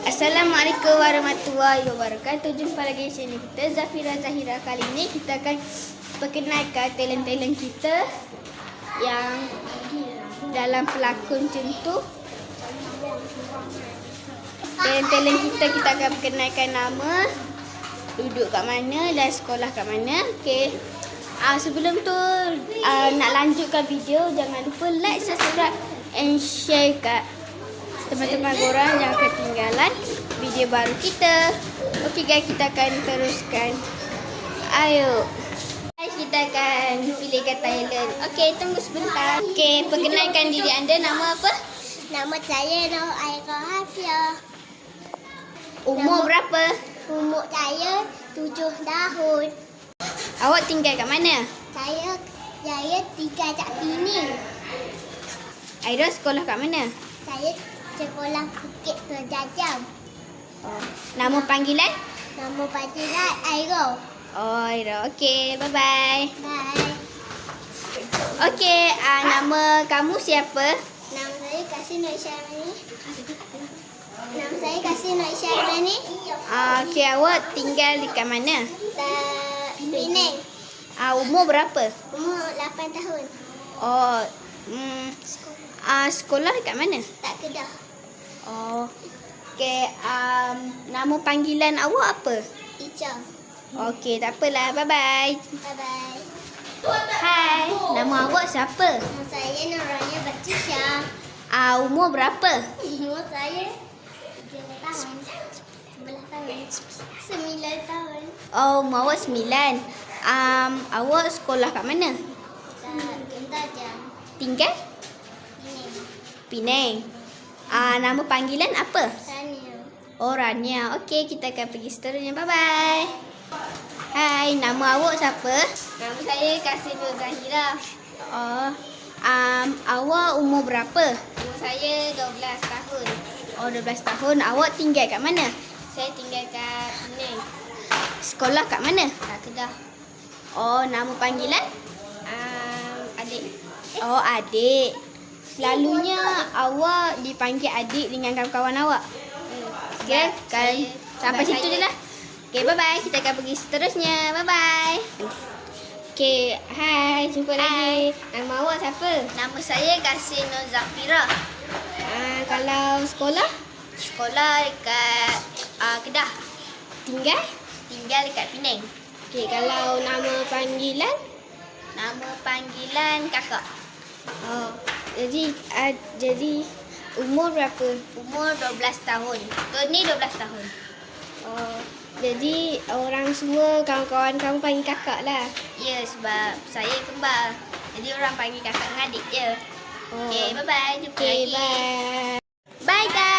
Assalamualaikum warahmatullahi wabarakatuh. Jumpa lagi di channel kita, Zafira Zahira. Kali ini kita akan perkenalkan talent-talent kita yang dalam pelakon macam tu. Talent-talent kita akan perkenalkan nama, duduk kat mana dan sekolah kat mana. Okey. Sebelum tu nak lanjutkan video, jangan lupa like, subscribe and share kat teman-teman korang, jangan ketinggalan video baru kita. Okey guys, kita akan teruskan. Ayo. Guys, kita akan pilihkan talent. Okey, tunggu sebentar. Okey, perkenalkan diri anda, nama apa? Nama saya Nur Aira Hafiah. Umur berapa? Umur saya 7 tahun. Awak tinggal kat mana? Saya tinggal kat Pening. Aira sekolah kat mana? Saya sekolah Bukit Berjajam. Nama panggilan? Nama panggilan Aira. Oh, Aira. Okey, bye-bye. Bye. Okey, nama kamu siapa? Nama saya Kasih Nur Syarani. Nama saya Kasih Nur Syarani. Okey, awak tinggal dekat mana? Pening. Umur berapa? Umur 8 tahun. Oh, sekolah dekat mana? Tak Kedah. Oh, okey. Nama panggilan awak apa? Ica. Okey, tak apalah. Bye-bye. Bye-bye. Hai, nama awak siapa? Nama saya Nuraya Batisha. Umur berapa? Umur saya 7 tahun. 11 tahun. 9 tahun. Oh, umur awak 9. Awak sekolah kat mana? Kita jam. Tinggal? Ini. Penang. Nama panggilan apa? Tanya. Oh, Rania. Okey, kita akan pergi seterusnya. Bye-bye. Hai, nama awak siapa? Nama saya Kasih Nur Zahira. Oh, awak umur berapa? Umur saya 12 tahun. Oh, 12 tahun. Awak tinggal kat mana? Saya tinggal kat Penang. Sekolah kat mana? Kat Kedah. Oh, nama panggilan? Adik. Oh, adik. Selalunya awak dipanggil adik dengan kawan-kawan awak? Okey, kan? Sampai situ je lah. Okey, bye-bye. Kita akan pergi seterusnya. Bye-bye. Okey, hai. Jumpa lagi. Nama awak siapa? Nama saya Kasih Nur Zafira. Kalau sekolah? Sekolah dekat Kedah. Tinggal? Tinggal dekat Penang. Okey, kalau nama panggilan? Nama panggilan kakak. Oh, jadi umur berapa? Umur 12 tahun. Tahun ni 12 tahun. Oh, jadi orang semua kawan-kawan kamu panggil kakak lah. Ya, sebab saya kembar. Jadi orang panggil kakak dengan adik je. Oh. Okey, bye-bye. Jumpa Okey, lagi. bye. Bye guys.